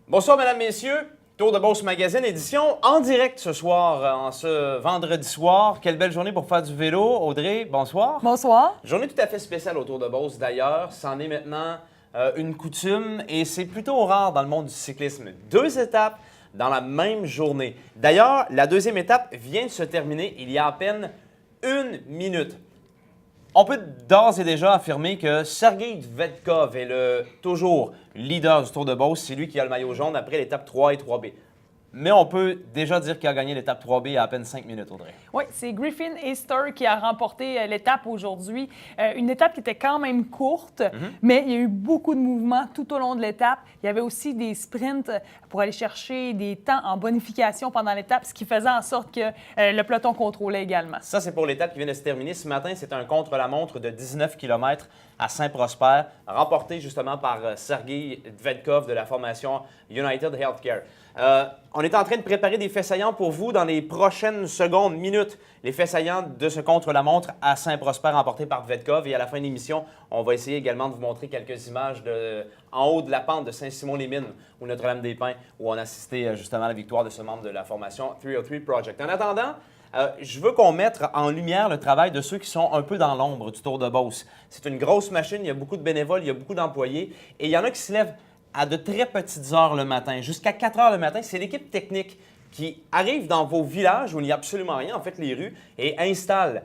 Bonsoir, mesdames, messieurs. Tour de Beauce Magazine, édition en direct ce soir, en ce vendredi soir. Quelle belle journée pour faire du vélo. Audrey, bonsoir. Bonsoir. Journée tout à fait spéciale au Tour de Beauce, d'ailleurs. C'en est maintenant une coutume et c'est plutôt rare dans le monde du cyclisme. 2 étapes dans la même journée. D'ailleurs, la deuxième étape vient de se terminer il y a à peine 1 minute. On peut d'ores et déjà affirmer que Sergei Dvedkov est le toujours leader du Tour de Beauce. C'est lui qui a le maillot jaune après l'étape 3 et 3B. Mais on peut déjà dire qu'il a gagné l'étape 3B il y a à peine 5 minutes, Audrey. Oui, c'est Griffin Easter qui a remporté l'étape aujourd'hui. Une étape qui était quand même courte, mais il y a eu beaucoup de mouvements tout au long de l'étape. Il y avait aussi des sprints pour aller chercher des temps en bonification pendant l'étape, ce qui faisait en sorte que le peloton contrôlait également. Ça, c'est pour l'étape qui vient de se terminer ce matin. C'est un contre-la-montre de 19 km à Saint-Prosper, remporté justement par Sergei Dvedkov de la formation United Healthcare. On est en train de préparer des faits saillants pour vous dans les prochaines secondes, minutes. Les faits saillants de ce contre-la-montre à Saint-Prosper remporté par Dvedkov. Et à la fin de l'émission, on va essayer également de vous montrer quelques images en haut de la pente de Saint-Simon-les-Mines ou Notre-Dame-des-Pins où on a assisté justement à la victoire de ce membre de la formation 303 Project. En attendant, je veux qu'on mette en lumière le travail de ceux qui sont un peu dans l'ombre du Tour de Beauce. C'est une grosse machine, il y a beaucoup de bénévoles, il y a beaucoup d'employés et il y en a qui se lèvent à de très petites heures le matin, jusqu'à 4 heures le matin. C'est l'équipe technique qui arrive dans vos villages où il n'y a absolument rien, en fait les rues, et installe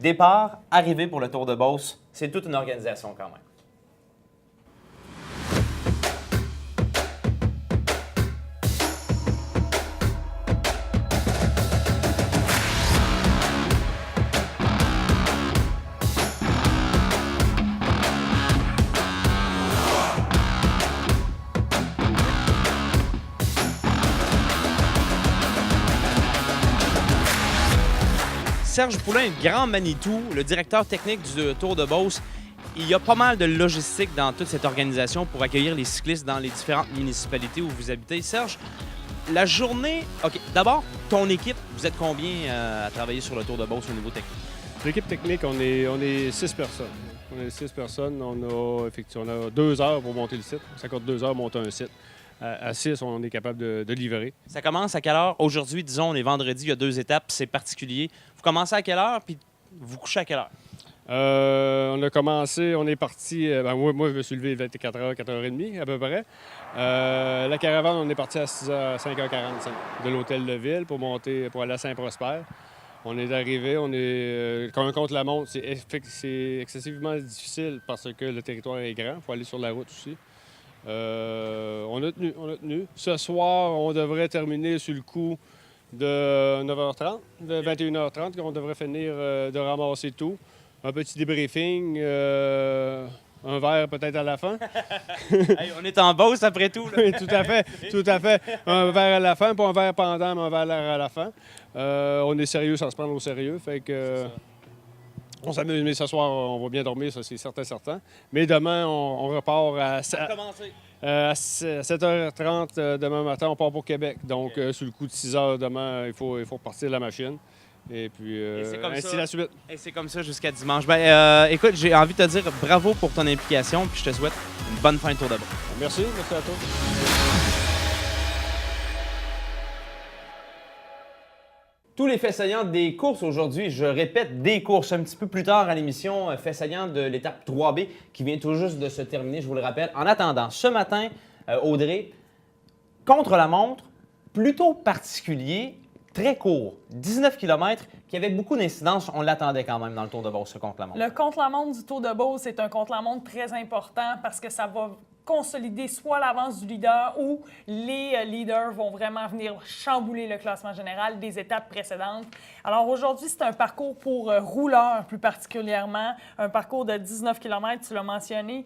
départ, arrivée pour le Tour de Beauce. C'est toute une organisation quand même. Serge Poulain, grand Manitou, le directeur technique du Tour de Beauce. Il y a pas mal de logistique dans toute cette organisation pour accueillir les cyclistes dans les différentes municipalités où vous habitez. Serge, la journée... OK, d'abord, ton équipe, vous êtes combien à travailler sur le Tour de Beauce au niveau technique? L'équipe technique, on est 6 personnes. On est 6 personnes. On a 2 heures pour monter le site. Ça coûte 2 heures monter un site. À 6, on est capable de livrer. Ça commence à quelle heure? Aujourd'hui, disons, on est vendredi, il y a 2 étapes, c'est particulier. Vous commencez à quelle heure, puis vous couchez à quelle heure? On a commencé, on est parti... moi, je me suis levé à 24h, 4h30 à peu près. La caravane, on est parti à 6h, 5h45 de l'hôtel de ville pour aller à Saint-Prosper. On est arrivé, quand on compte la montre, c'est excessivement difficile parce que le territoire est grand. Il faut aller sur la route aussi. On a tenu. Ce soir, on devrait terminer sur le coup de 9h30, de 21h30, qu'on devrait finir de ramasser tout. Un petit débriefing, un verre peut-être à la fin. Hey, on est en Beauce après tout. Là. Oui, tout à fait. Un verre à la fin, pas un verre pendant, mais un verre à la fin. On est sérieux sans se prendre au sérieux, fait que... On s'amuse, mais ce soir, on va bien dormir, ça c'est certain. Mais demain, on repart à 7h30 demain matin, on part pour Québec. Donc, sur le coup de 6h demain, il faut repartir la machine. Et puis, ainsi la suite. Et c'est comme ça jusqu'à dimanche. Écoute, j'ai envie de te dire bravo pour ton implication, puis je te souhaite une bonne fin de Tour de Beauce. Merci à toi. Tous les faits saillants des courses aujourd'hui, je répète, des courses un petit peu plus tard à l'émission, faits saillants de l'étape 3B qui vient tout juste de se terminer, je vous le rappelle. En attendant, ce matin, Audrey, contre-la-montre, plutôt particulier, très court, 19 km, qui avait beaucoup d'incidence. On l'attendait quand même dans le Tour de Beauce, ce contre-la-montre. Le contre-la-montre du Tour de Beauce, c'est un contre-la-montre très important parce que ça va consolider soit l'avance du leader ou les leaders vont vraiment venir chambouler le classement général des étapes précédentes. Alors aujourd'hui, c'est un parcours pour rouleurs plus particulièrement, un parcours de 19 km, tu l'as mentionné,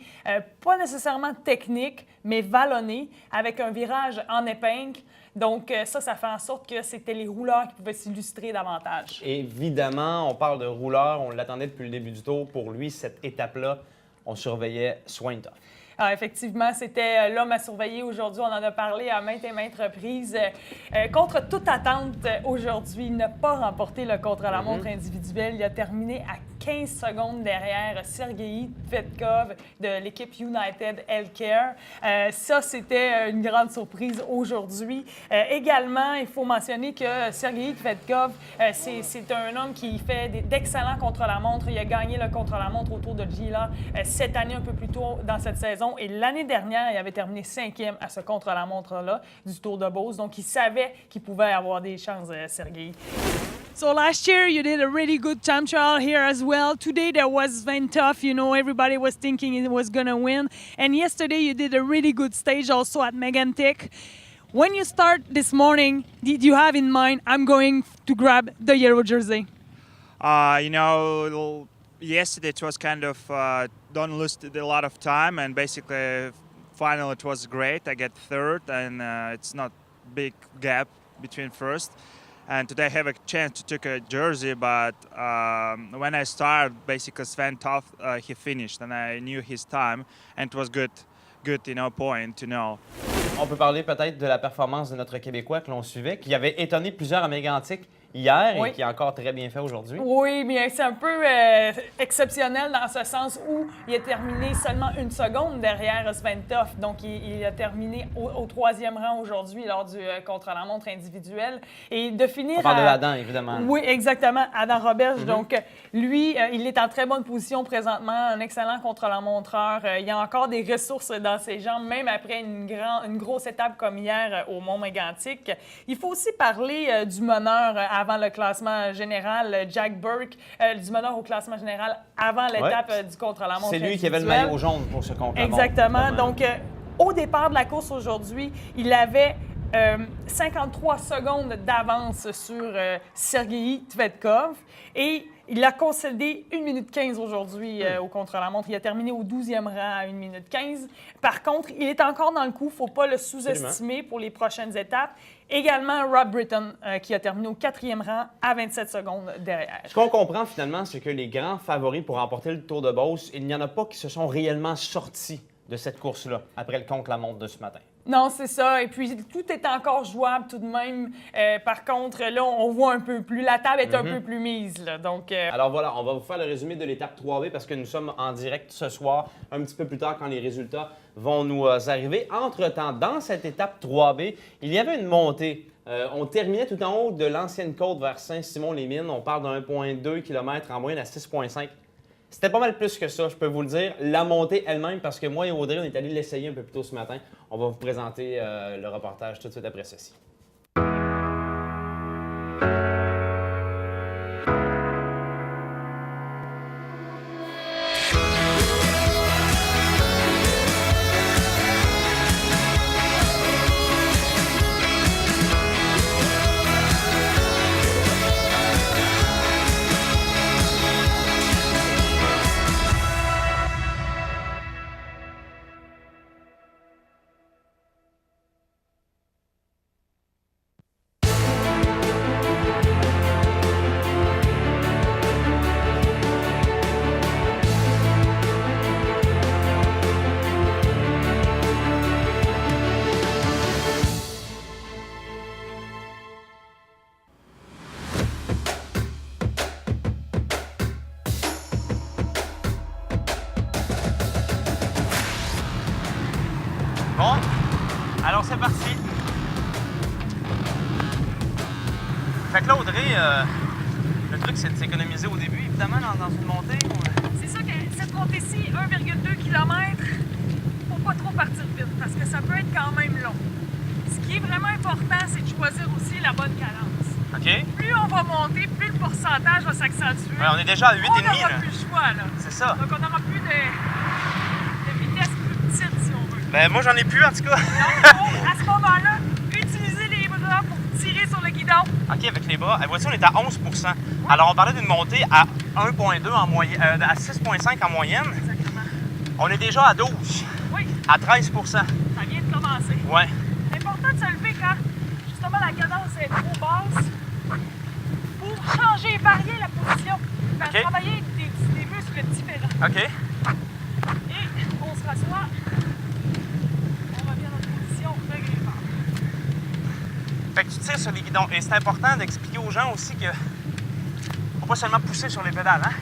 pas nécessairement technique, mais vallonné, avec un virage en épingle. Donc ça fait en sorte que c'était les rouleurs qui pouvaient s'illustrer davantage. Évidemment, on parle de rouleurs, on l'attendait depuis le début du Tour. Pour lui, cette étape-là, on surveillait Swaintoff. Alors, effectivement, c'était l'homme à surveiller aujourd'hui. On en a parlé à maintes et maintes reprises. Contre toute attente, aujourd'hui, il n'a pas remporté le contre-la-montre individuel. Il a terminé à 15 secondes derrière Sergei Tvetkov de l'équipe United Healthcare. Ça, c'était une grande surprise aujourd'hui. Également, il faut mentionner que Sergei Tvetkov, c'est un homme qui fait d'excellents contre-la-montre. Il a gagné le contre-la-montre autour de Gila cette année, un peu plus tôt dans cette saison. Et l'année dernière, il avait terminé 5e à ce contre-la-montre-là du Tour de Beauce. Donc, il savait qu'il pouvait avoir des chances, Sergei. So last year you did a really good time trial here as well. Today there was Sven Tough, you know, everybody was thinking it was going to win. And yesterday you did a really good stage also at Megantic. When you start this morning, did you have in mind, I'm going to grab the yellow jersey? Yesterday it was kind of don't lose a lot of time, and basically final it was great. I get third, and it's not big gap between first. And today I have a chance to take a jersey, but when I started, basically Sven Toth, he finished, and I knew his time, and it was good, point to know. On peut parler peut-être de la performance de notre Québécois que l'on suivait, qui avait étonné plusieurs à Mégantic hier et qui a encore très bien fait aujourd'hui. Oui, mais c'est un peu exceptionnel dans ce sens où il a terminé seulement 1 seconde derrière Sven Toth. Donc, il a terminé au 3e rang aujourd'hui lors du contre-la-montre individuel. Et de finir... On parle de Adam, évidemment. Oui, exactement, Adam Roberge. Donc, lui, il est en très bonne position présentement, un excellent contre-la-montreur. Il y a encore des ressources dans ses jambes, même après une grosse étape comme hier au Mont-Mégantic. Il faut aussi parler du meneur avant le classement général, Jack Burke, du meneur au classement général avant l'étape du contre-la-montre. C'est lui qui avait le maillot jaune pour ce contre-la-montre. Exactement. Donc, au départ de la course aujourd'hui, il avait 53 secondes d'avance sur Sergei Tvetkov et il a concédé 1 minute 15 aujourd'hui au contre-la-montre. Il a terminé au 12e rang à 1 minute 15. Par contre, il est encore dans le coup. Il ne faut pas le sous-estimer pour les prochaines étapes. Également, Rob Britton, qui a terminé au 4e rang à 27 secondes derrière. Ce qu'on comprend finalement, c'est que les grands favoris pour remporter le Tour de Beauce, il n'y en a pas qui se sont réellement sortis de cette course-là après le contre-la-montre de ce matin. Non, c'est ça. Et puis, tout est encore jouable tout de même. Par contre, là, on voit un peu plus. La table est un peu plus mise. Là. Donc, Alors voilà, on va vous faire le résumé de l'étape 3B parce que nous sommes en direct ce soir, un petit peu plus tard quand les résultats vont nous arriver. Entre-temps, dans cette étape 3B, il y avait une montée. On terminait tout en haut de l'ancienne côte vers Saint-Simon-les-Mines. On part d'un 1,2 km en moyenne à 6,5. C'était pas mal plus que ça, je peux vous le dire. La montée elle-même, parce que moi et Audrey, on est allés l'essayer un peu plus tôt ce matin. On va vous présenter le reportage tout de suite après ceci. Bon, alors c'est parti. Fait que là, Audrey, le truc, c'est de s'économiser au début, évidemment, dans une montée. C'est ça que cette montée-ci, 1,2 km, faut pas trop partir vite parce que ça peut être quand même long. Ce qui est vraiment important, c'est de choisir aussi la bonne cadence. OK. Plus on va monter, plus le pourcentage va s'accentuer. Ouais, on est déjà à 8,5. On n'aura plus le choix, là. C'est ça. Donc, on n'aura plus de vitesse plus petite, si on veut. Ben, moi, j'en ai plus, en tout cas. Donc, il faut, à ce moment-là, utiliser les bras pour tirer sur le guidon. OK, avec les bras. Voici, on est à 11 %. Alors, on parlait d'une montée à 1,2 en moyenne, à 6,5 en moyenne. Exactement. On est déjà à 12. Oui. À 13 %. Ça vient de commencer. Ouais. C'est important de se lever quand, justement, la cadence est trop basse pour changer, varier la position, OK. travailler des muscles différents. OK. Et on se rassoit, on revient dans une position de grimpeur. Fait que tu tires sur les guidons. Et c'est important d'expliquer aux gens aussi que faut pas seulement pousser sur les pédales, hein?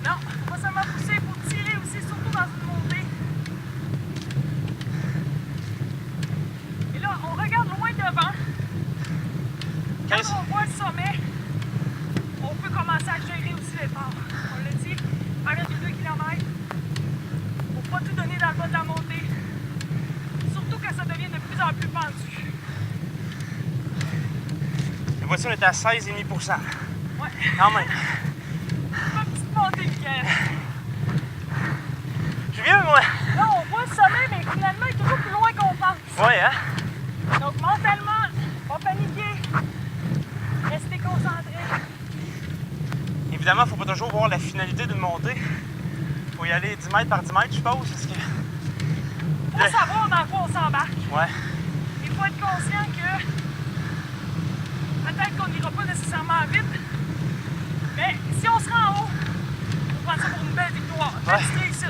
Non, faut pas seulement pousser, il faut tirer aussi, surtout dans une montée. Et là, on regarde loin devant. Quand on voit le sommet, on peut commencer à gérer aussi l'effort. On l'a dit, 1,2 km. Faut pas tout donner dans le bas de la montée. Surtout quand ça devient de plus en plus pentu. Et voici, on est à 16,5 Ouais. quand même. Pas une petite montée, Michael. Je suis vieux, moi. Là, on voit le sommet, mais finalement, il est toujours plus loin qu'on pense. Ouais, hein? Donc, mentalement, pas paniquer. Restez concentrés. Évidemment, il ne faut pas toujours voir la finalité d'une montée. Il faut y aller 10 mètres par 10 mètres, je suppose. Parce que... Faut savoir dans quoi on s'embarque. Ouais. Il faut être conscient que peut-être qu'on n'ira pas nécessairement vite, mais si on se rend en haut, on prend ça pour une belle victoire. Restez ici.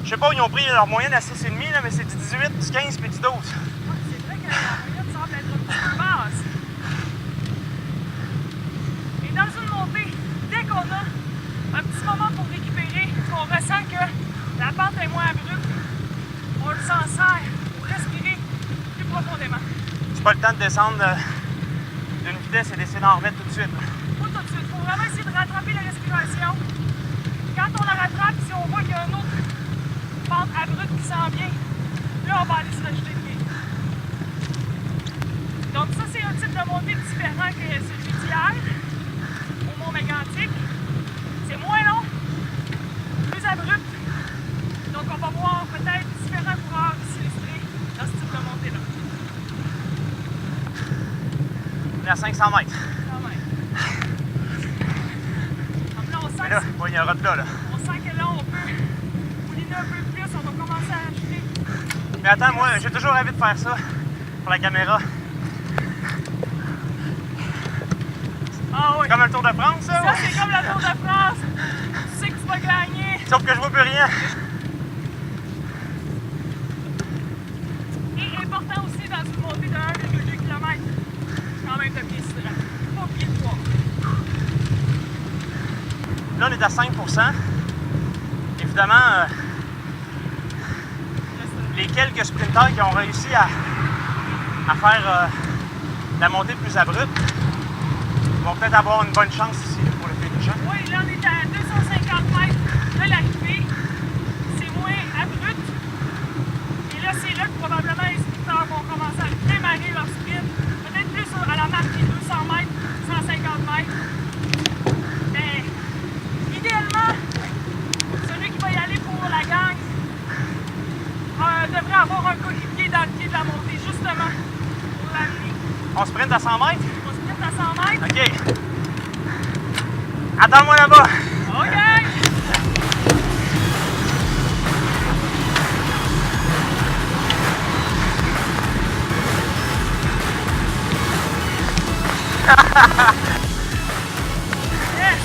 Je sais pas où ils ont pris leur moyenne à 6,5, là, mais c'est du 18, du 15 puis du 12. Ouais, c'est vrai que la moyenne semble être un petit peu basse. Et dans une montée, dès qu'on a un petit moment pour récupérer, qu'on ressent que la pente est moins abrupte, on le s'en sert pour respirer plus profondément. C'est pas le temps de descendre d'une vitesse et d'essayer d'en remettre tout de suite. Pas tout de suite. Il faut vraiment essayer de rattraper la respiration. Quand on la rattrape, si on voit qu'il y a une autre pente abrupte qui s'en vient, là, on va aller se rajouter le pied. Donc ça, c'est un type de montée différent que celui d'hier, au Mont Mégantic. C'est moins long, plus abrupt. Donc on va voir peut-être différents coureurs s'illustrer dans ce type de montée-là. On est à 500 mètres. Quand même. Donc là, on sent Mais là, il y a un rat là. On sent que là, on peut mouliner un peu plus, on va commencer à ajouter. Mais attends, moi, j'ai toujours rêvé de faire ça pour la caméra. Ah oui. Comme le Tour de France, ça? Ça, c'est comme le Tour de France. Tu sais que tu vas gagner. Sauf que je vois plus rien. Et important aussi dans une montée de 1,2 km, quand même de bien s'hydrater. Pas oublier de boire. Là, on est à 5 Évidemment, les quelques sprinteurs qui ont réussi à faire la montée plus abrupte vont peut-être avoir une bonne chance ici pour le finish. Oui, là, on est à 250 mètres de l'arrivée. C'est moins abrupt. Et là, c'est là que probablement les sprinteurs vont commencer à démarrer leur sprint. Peut-être plus à la marque des 200 mètres, 150 mètres. Mais idéalement, celui qui va y aller pour la gang devrait avoir un coéquipier dans le pied de la montée, justement, pour l'amener. On sprint à 100 mètres? On sprint à 100 mètres. OK. Attends-moi là-bas. OK! Yes!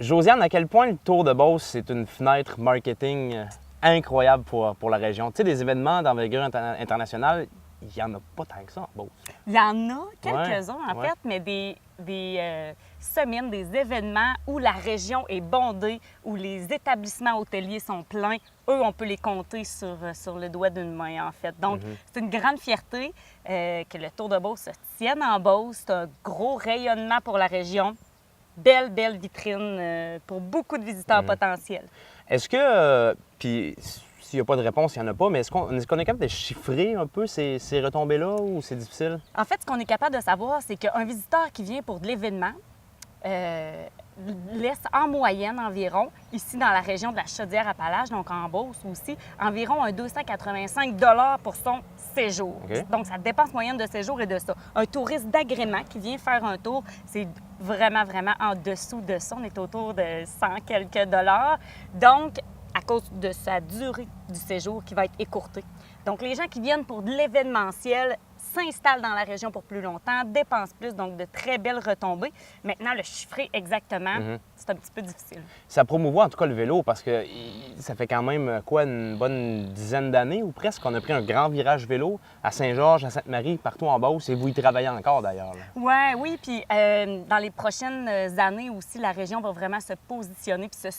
Josiane, à quel point le Tour de Beauce, c'est une fenêtre marketing incroyable pour la région? Tu sais, des événements d'envergure internationale, il n'y en a pas tant que ça en Beauce. Il y en a quelques-uns, en ouais. fait, mais des semaines, des événements où la région est bondée, où les établissements hôteliers sont pleins. Eux, on peut les compter sur le doigt d'une main, en fait. Donc, c'est une grande fierté que le Tour de Beauce se tienne en Beauce. C'est un gros rayonnement pour la région. Belle vitrine pour beaucoup de visiteurs potentiels. Est-ce que, puis s'il n'y a pas de réponse, il n'y en a pas, mais est-ce qu'on est capable de chiffrer un peu ces retombées-là ou c'est difficile? En fait, ce qu'on est capable de savoir, c'est qu'un visiteur qui vient pour de l'événement laisse en moyenne environ, ici dans la région de la Chaudière-Appalaches, donc en Beauce aussi, environ un 285 $ pour son séjour. OK. Donc, sa dépense moyenne de séjour est de ça. Un touriste d'agrément qui vient faire un tour, c'est vraiment en dessous de ça. On est autour de 100 quelques dollars. Donc, à cause de sa durée du séjour qui va être écourtée. Donc, les gens qui viennent pour de l'événementiel, s'installent dans la région pour plus longtemps, dépensent plus, donc de très belles retombées. Maintenant, le chiffrer exactement, c'est un petit peu difficile. Ça promouvoit en tout cas le vélo parce que ça fait quand même quoi, une bonne dizaine d'années ou presque qu'on a pris un grand virage vélo à Saint-Georges, à Sainte-Marie, partout en Beauce et vous y travaillez encore d'ailleurs. Oui, puis dans les prochaines années aussi, la région va vraiment se positionner puis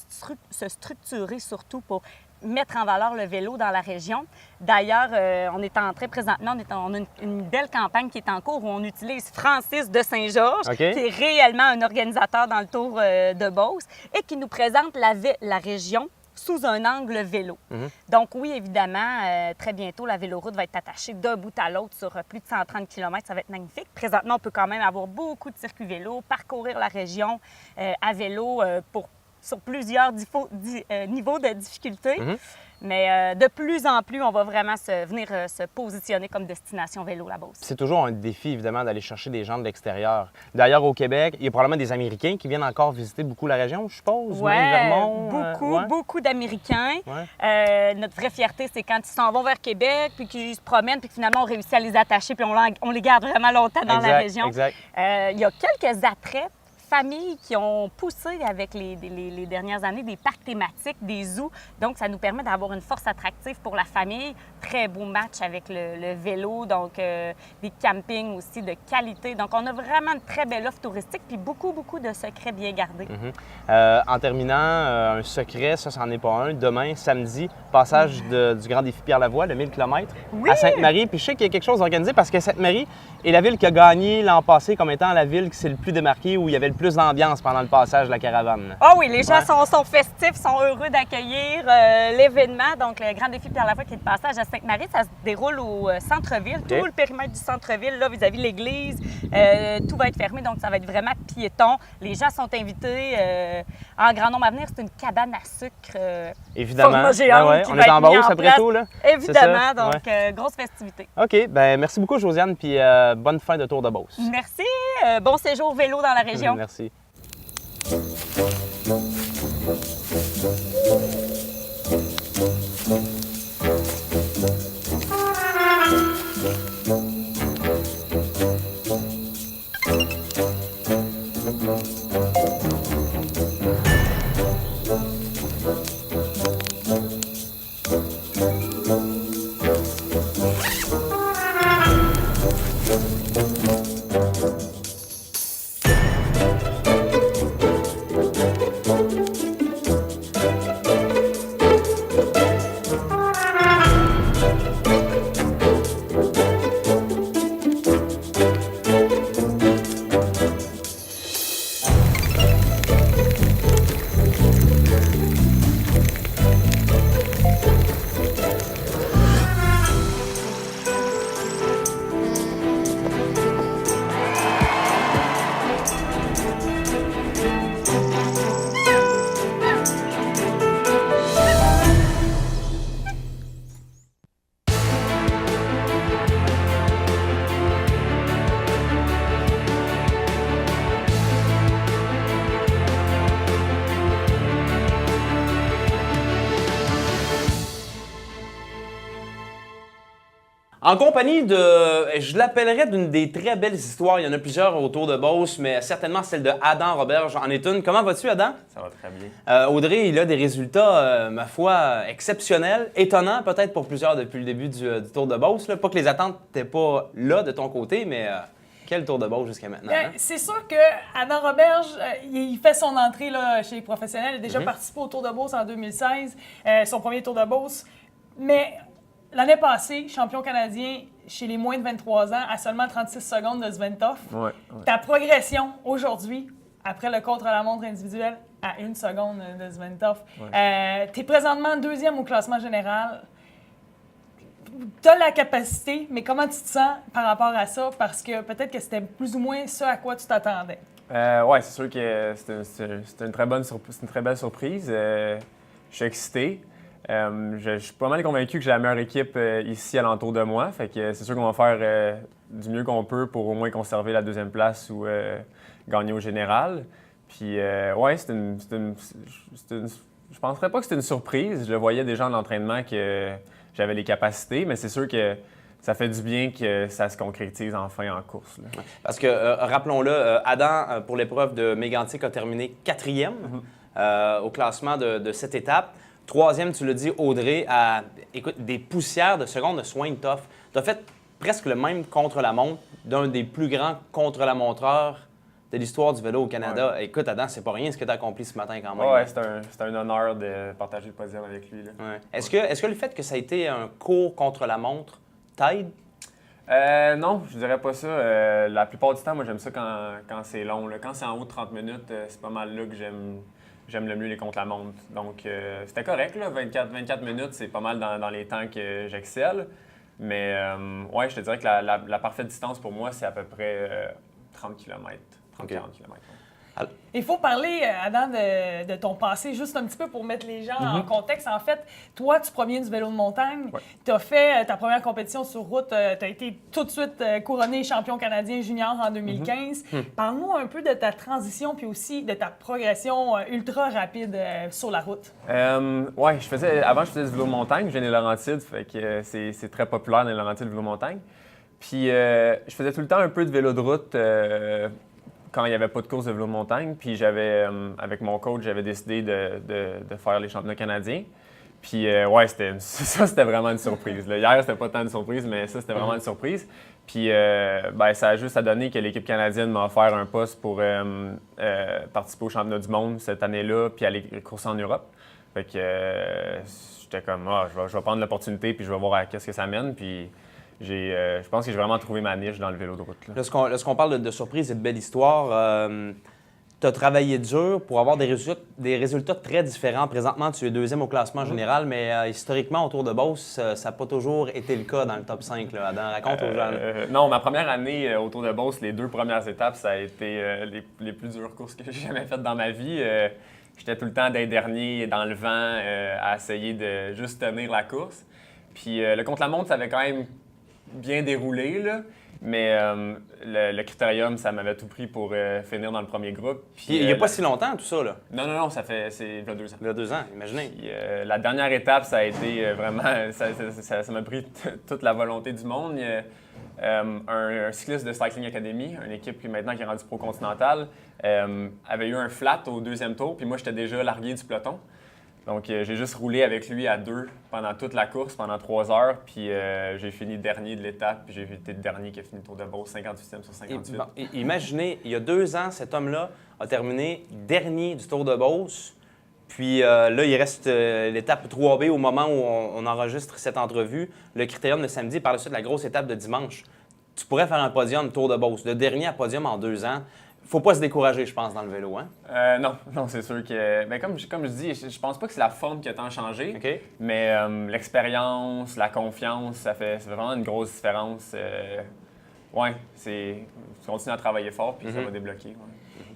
se structurer surtout pour mettre en valeur le vélo dans la région. D'ailleurs, on est en train présentement, on a une belle campagne qui est en cours où on utilise Francis de Saint-Georges, qui est réellement un organisateur dans le Tour de Beauce et qui nous présente la région sous un angle vélo. Donc oui, évidemment, très bientôt, la véloroute va être attachée d'un bout à l'autre sur plus de 130 km. Ça va être magnifique. Présentement, on peut quand même avoir beaucoup de circuits vélo, parcourir la région à vélo sur plusieurs niveaux de difficulté. Mais de plus en plus, on va vraiment venir se positionner comme destination vélo, la Beauce. C'est toujours un défi, évidemment, d'aller chercher des gens de l'extérieur. D'ailleurs, au Québec, il y a probablement des Américains qui viennent encore visiter beaucoup la région, je suppose. Oui, Vermont, beaucoup d'Américains. Notre vraie fierté, c'est quand ils s'en vont vers Québec, puis qu'ils se promènent, puis que finalement, on réussit à les attacher, puis on les garde vraiment longtemps dans la région. Exact. Il y a quelques attraits familles qui ont poussé avec les dernières années des parcs thématiques, des zoos. Donc, ça nous permet d'avoir une force attractive pour la famille. Très beau match avec le vélo, donc des campings aussi de qualité. Donc, on a vraiment une très belle offre touristique puis beaucoup de secrets bien gardés. En terminant, un secret, ça, c'en est pas un. Demain, samedi, passage du Grand Défi Pierre-Lavoie, le 1000 km à Sainte-Marie. Puis je sais qu'il y a quelque chose organisé parce que Sainte-Marie est la ville qui a gagné l'an passé comme étant la ville qui s'est le plus démarquée, où il y avait le plus d'ambiance pendant le passage de la caravane. Ah oui, les gens sont festifs, sont heureux d'accueillir l'événement. Donc, le Grand Défi Pierre-Lavoie qui est de passage à Sainte-Marie, ça se déroule au centre-ville. Tout le périmètre du centre-ville, là, vis-à-vis l'église, tout va être fermé, donc ça va être vraiment piéton. Les gens sont invités en grand nombre à venir. C'est une cabane à sucre évidemment. Format géante qui on va est en être mis Beauce après place. tout, là. Évidemment, donc grosse festivité. OK, bien merci beaucoup Josiane, puis bonne fin de Tour de Beauce. Merci. Bon séjour vélo dans la région. Merci. En compagnie de, je l'appellerais d'une des très belles histoires. Il y en a plusieurs autour de Beauce, mais certainement celle de Adam Roberge en est une. Comment vas-tu, Adam? Ça va très bien. Audrey, il a des résultats, ma foi, exceptionnels, étonnants peut-être pour plusieurs depuis le début du Tour de Beauce. Là. Pas que les attentes n'étaient pas là de ton côté, mais quel Tour de Beauce jusqu'à maintenant? Hein? C'est sûr que Adam Roberge, il fait son entrée là, chez les professionnels. Il a déjà participé au Tour de Beauce en 2016, son premier Tour de Beauce. Mais l'année passée, champion canadien chez les moins de 23 ans, à seulement 36 secondes de Sventov. Ta progression aujourd'hui, après le contre-la-montre individuel, à 1 seconde de Sventov. Tu es présentement deuxième au classement général. Tu as la capacité, mais comment tu te sens par rapport à ça? Parce que peut-être que c'était plus ou moins ce à quoi tu t'attendais. Oui, c'est sûr que c'est une très belle surprise. Je suis excité. Je suis pas mal convaincu que j'ai la meilleure équipe ici alentour de moi. Fait que c'est sûr qu'on va faire du mieux qu'on peut pour au moins conserver la deuxième place ou gagner au général. Puis ouais, je penserais pas que c'était une surprise. Je le voyais déjà en entraînement que j'avais les capacités, mais c'est sûr que ça fait du bien que ça se concrétise enfin en course. Là. Parce que, rappelons-le, Adam, pour l'épreuve de Mégantic, a terminé 4e au classement de cette étape. 3e, tu l'as dit, Audrey, à écoute, des poussières de secondes de Swain Tough. Tu as fait presque le même contre-la-montre d'un des plus grands contre-la-montreurs de l'histoire du vélo au Canada. Ouais. Écoute, Adam, c'est pas rien ce que tu as accompli ce matin quand même. Ouais, c'est un honneur de partager le podium avec lui. Là. Ouais. Est-ce que le fait que ça a été un court contre-la-montre t'aide? Non, je dirais pas ça. La plupart du temps, moi, j'aime ça quand c'est long. Là. Quand c'est en haut de 30 minutes, c'est pas mal là que j'aime le mieux les contre-la-montre. Donc, c'était correct. Là. 24 minutes, c'est pas mal dans les temps que j'excelle. Mais, ouais, je te dirais que la parfaite distance pour moi, c'est à peu près 30 km. 30-40 km. Il faut parler, Adam, de ton passé, juste un petit peu pour mettre les gens en contexte. En fait, toi, tu proviens du vélo de montagne. Ouais. Tu as fait ta première compétition sur route. Tu as été tout de suite couronné champion canadien junior en 2015. Parle-nous un peu de ta transition puis aussi de ta progression ultra rapide sur la route. Ouais, avant, je faisais du vélo de montagne. Je viens des Laurentides, fait que c'est très populaire dans les Laurentides, le vélo de montagne. Puis, je faisais tout le temps un peu de vélo de route quand il n'y avait pas de course de vélo de montagne. Puis avec mon coach, j'avais décidé de faire les championnats canadiens. Puis ouais, c'était vraiment une surprise. Là. Hier, c'était pas tant une surprise, mais ça, c'était vraiment une surprise. Puis ça a juste à donner que l'équipe canadienne m'a offert un poste pour participer au championnat du monde cette année-là, puis aller courser en Europe. Fait que j'étais comme, je vais prendre l'opportunité, puis je vais voir qu'est-ce que ça mène. Puis je pense que j'ai vraiment trouvé ma niche dans le vélo de route. Là. Lorsqu'on parle de surprise et de belle histoire, tu as travaillé dur pour avoir des résultats très différents. Présentement, tu es 2e au classement général, mais historiquement, au Tour de Beauce, ça n'a pas toujours été le cas dans le top 5. Là. Adam, raconte aux gens. Non, ma première année au Tour de Beauce, les 2 premières étapes, ça a été les plus dures courses que j'ai jamais faites dans ma vie. J'étais tout le temps d'un dernier dans le vent à essayer de juste tenir la course. Puis le contre-la-montre, ça avait quand même bien déroulé, là. Mais le critérium, ça m'avait tout pris pour finir dans le premier groupe. Puis, il n'y a pas si longtemps, tout ça, là? Non, c'est il y a 2 ans. Il y a 2 ans, imaginez. Puis, la dernière étape, ça a été vraiment... Ça m'a pris toute la volonté du monde. Il y a, un cycliste de Cycling Academy, une équipe qui maintenant qui est rendue pro-continentale, avait eu un flat au 2e tour, puis moi, j'étais déjà largué du peloton. Donc, j'ai juste roulé avec lui à 2 pendant toute la course, pendant 3 heures. Puis, j'ai fini dernier de l'étape. Puis, j'ai été le dernier qui a fini le Tour de Beauce, 58e sur 58. Imaginez, il y a 2 ans, cet homme-là a terminé dernier du Tour de Beauce. Puis là, il reste l'étape 3B au moment où on enregistre cette entrevue. Le critérium de samedi, par la suite, la grosse étape de dimanche. Tu pourrais faire un podium Tour de Beauce. Le dernier à podium en 2 ans. Faut pas se décourager, je pense, dans le vélo, hein? Non, c'est sûr que... Mais comme je dis, je pense pas que c'est la forme qui a tant changé. OK. Mais l'expérience, la confiance, ça fait vraiment une grosse différence. Ouais, tu continues à travailler fort, puis ça va débloquer. Ouais.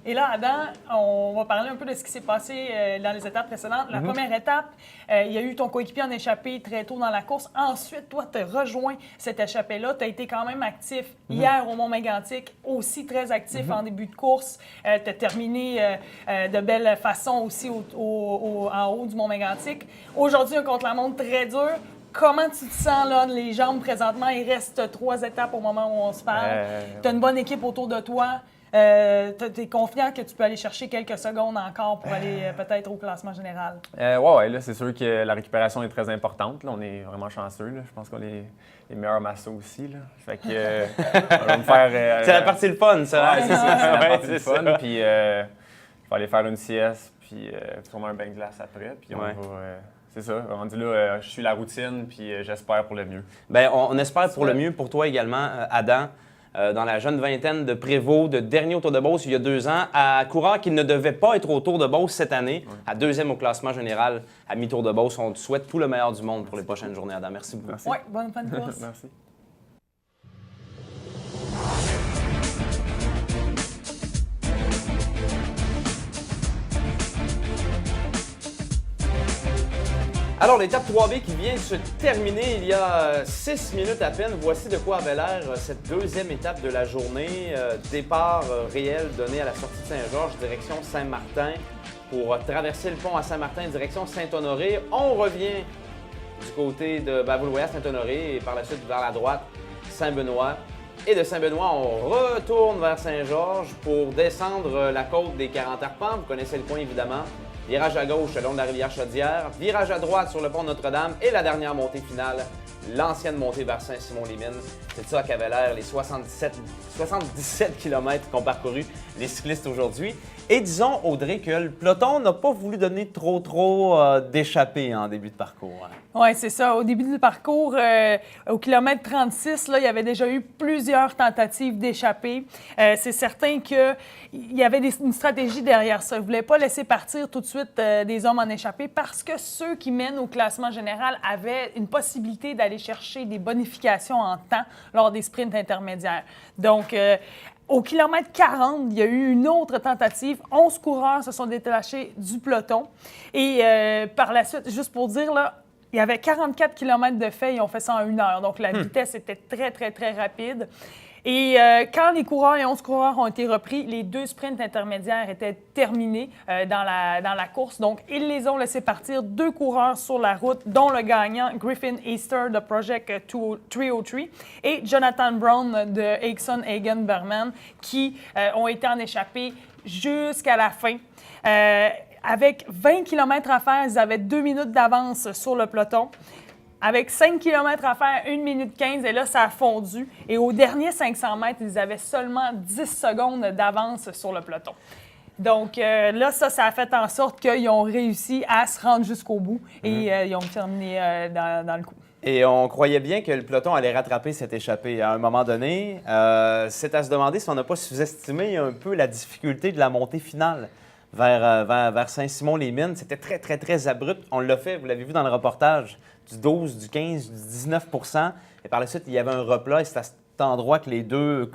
Et là, Adam, on va parler un peu de ce qui s'est passé dans les étapes précédentes. La première étape, il y a eu ton coéquipier en échappée très tôt dans la course. Ensuite, toi, tu as rejoint cette échappée-là. Tu as été quand même actif hier au Mont-Mégantic, aussi très actif en début de course. Tu as terminé de belle façon aussi en haut du Mont-Mégantic. Aujourd'hui, un contre-la-montre très dur. Comment tu te sens, là, les jambes présentement? Il reste 3 étapes au moment où on se parle. Tu as une bonne équipe autour de toi. Tu es confiant que tu peux aller chercher quelques secondes encore pour aller peut-être au classement général? Ouais, là, c'est sûr que la récupération est très importante. Là, on est vraiment chanceux. Là. Je pense qu'on est les meilleurs massos aussi. Là. Fait que, on va me faire... c'est la partie le fun, ça. Ouais, c'est ça. C'est la partie c'est le fun. ça. Puis, je vais aller faire une sieste, puis sûrement un bain de glace après. Puis, on va... c'est ça. Rendu là, je suis la routine, puis j'espère pour le mieux. Bien, on espère pour le mieux pour toi également, Adam. Dans la jeune vingtaine de Prévost, de dernier au Tour de Beauce il y a 2 ans, à coureur qui ne devait pas être au Tour de Beauce cette année, à 2e au classement général à mi-Tour de Beauce. On te souhaite tout le meilleur du monde pour les prochaines journées, Adam. Merci beaucoup. Merci. Oui, bonne fin de course. Merci. Alors, l'étape 3B qui vient de se terminer il y a 6 minutes à peine. Voici de quoi avait l'air cette 2e étape de la journée. Départ réel donné à la sortie de Saint-Georges, direction Saint-Martin, pour traverser le pont à Saint-Martin, direction Saint-Honoré. On revient du côté de Bavoulouéas-Saint-Honoré et par la suite vers la droite, Saint-Benoît. Et de Saint-Benoît, on retourne vers Saint-Georges pour descendre la côte des 40 Arpents. Vous connaissez le coin, évidemment. Virage à gauche le long de la rivière Chaudière. Virage à droite sur le pont Notre-Dame. Et la dernière montée finale, l'ancienne montée vers Saint-Simon-les-Mines. C'est ça qu'avaient l'air les 77 km qu'ont parcouru les cyclistes aujourd'hui. Et disons, Audrey, que le peloton n'a pas voulu donner trop d'échappées en début de parcours. Hein. Oui, c'est ça. Au début du parcours, au kilomètre 36, là, il y avait déjà eu plusieurs tentatives d'échapper. C'est certain qu'il y avait une stratégie derrière ça. Ils ne voulaient pas laisser partir tout de suite des hommes en échappée parce que ceux qui mènent au classement général avaient une possibilité d'aller chercher des bonifications en temps lors des sprints intermédiaires. Donc, au kilomètre 40, il y a eu une autre tentative. 11 coureurs se sont détachés du peloton. Et par la suite, juste pour dire, là, il y avait 44 km de fait, ils ont fait ça en 1 heure. Donc, la vitesse était très, très, très rapide. Et quand les 11 coureurs ont été repris, les 2 sprints intermédiaires étaient terminés dans la course. Donc, ils les ont laissés partir 2 coureurs sur la route, dont le gagnant Griffin Easter de Project 303 et Jonathan Brown de Exxon Hagen Berman qui ont été en échappée jusqu'à la fin. Avec 20 km à faire, ils avaient 2 minutes d'avance sur le peloton. Avec 5 km à faire, 1 minute 15, et là, ça a fondu. Et au dernier 500 mètres, ils avaient seulement 10 secondes d'avance sur le peloton. Donc là, ça a fait en sorte qu'ils ont réussi à se rendre jusqu'au bout et ils ont terminé dans le coup. Et on croyait bien que le peloton allait rattraper cette échappée à un moment donné. C'est à se demander si on n'a pas sous-estimé un peu la difficulté de la montée finale vers Saint-Simon-les-Mines. C'était très, très, très abrupt. On l'a fait, vous l'avez vu dans le reportage, du 12, du 15, du 19 %. Et par la suite, il y avait un replat et c'est à cet endroit que les deux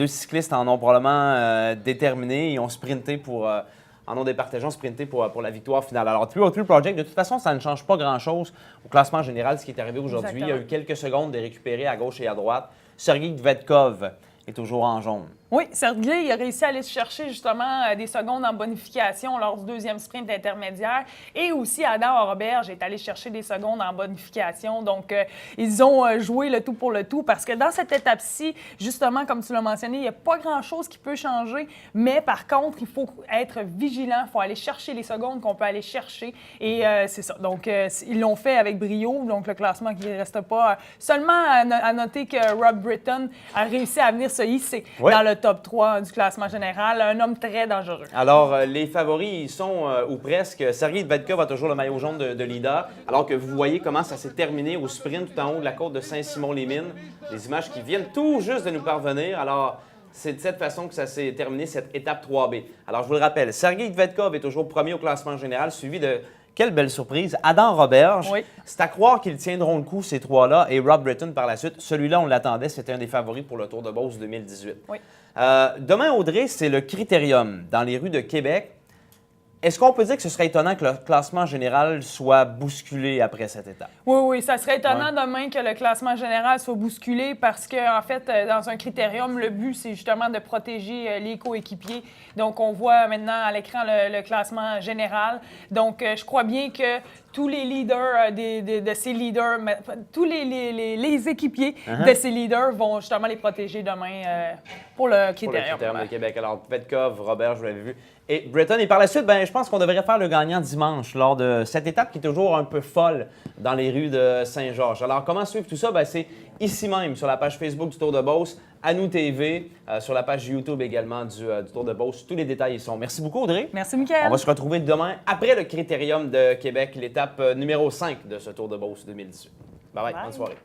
cyclistes en ont probablement déterminé et ont sprinté en ont départagé, sprinté pour la victoire finale. Alors, 303 Project, de toute façon, ça ne change pas grand-chose au classement général, ce qui est arrivé aujourd'hui. Il y a eu quelques secondes de récupérer à gauche et à droite. Sergei Dvedkov est toujours en jaune. Oui, Sergei il a réussi à aller chercher justement des secondes en bonification lors du 2e sprint intermédiaire. Et aussi, Adam Roberge est allé chercher des secondes en bonification. Donc, ils ont joué le tout pour le tout parce que dans cette étape-ci, justement, comme tu l'as mentionné, il n'y a pas grand-chose qui peut changer. Mais par contre, il faut être vigilant. Il faut aller chercher les secondes qu'on peut aller chercher. Et c'est ça. Donc, ils l'ont fait avec brio. Donc, le classement qui ne reste pas. Seulement à noter que Rob Britton a réussi à venir se hisser dans le top 3 du classement général. Un homme très dangereux. Alors, les favoris, ils sont, ou presque. Sergei Dvedkov a toujours le maillot jaune de leader, alors que vous voyez comment ça s'est terminé au sprint tout en haut de la côte de Saint-Simon-les-Mines. Des images qui viennent tout juste de nous parvenir. Alors, c'est de cette façon que ça s'est terminé, cette étape 3B. Alors, je vous le rappelle, Sergei Dvedkov est toujours premier au classement général, suivi de... Quelle belle surprise. Adam Roberge. Oui. C'est à croire qu'ils tiendront le coup, ces trois-là, et Rob Britton par la suite. Celui-là, on l'attendait, c'était un des favoris pour le Tour de Beauce 2018. Oui. Demain, Audrey, c'est le Critérium dans les rues de Québec. Est-ce qu'on peut dire que ce serait étonnant que le classement général soit bousculé après cette étape? Oui, ça serait étonnant demain que le classement général soit bousculé parce que, en fait, dans un critérium, le but, c'est justement de protéger les coéquipiers. Donc, on voit maintenant à l'écran le classement général. Donc, je crois bien que tous les leaders de ces leaders, tous les équipiers de ces leaders vont justement les protéger demain pour le critérium. Pour le Critérium de Québec. Alors, Dvedkov, Robert, je vous l'avais vu. Et Britton, et par la suite, je pense qu'on devrait faire le gagnant dimanche lors de cette étape qui est toujours un peu folle dans les rues de Saint-Georges. Alors, comment suivre tout ça? C'est ici même, sur la page Facebook du Tour de Beauce, à nous TV, sur la page YouTube également du Tour de Beauce. Tous les détails y sont. Merci beaucoup, Audrey. Merci, Mickaël. On va se retrouver demain après le Critérium de Québec, l'étape numéro 5 de ce Tour de Beauce 2018. Bye bye. Bonne soirée.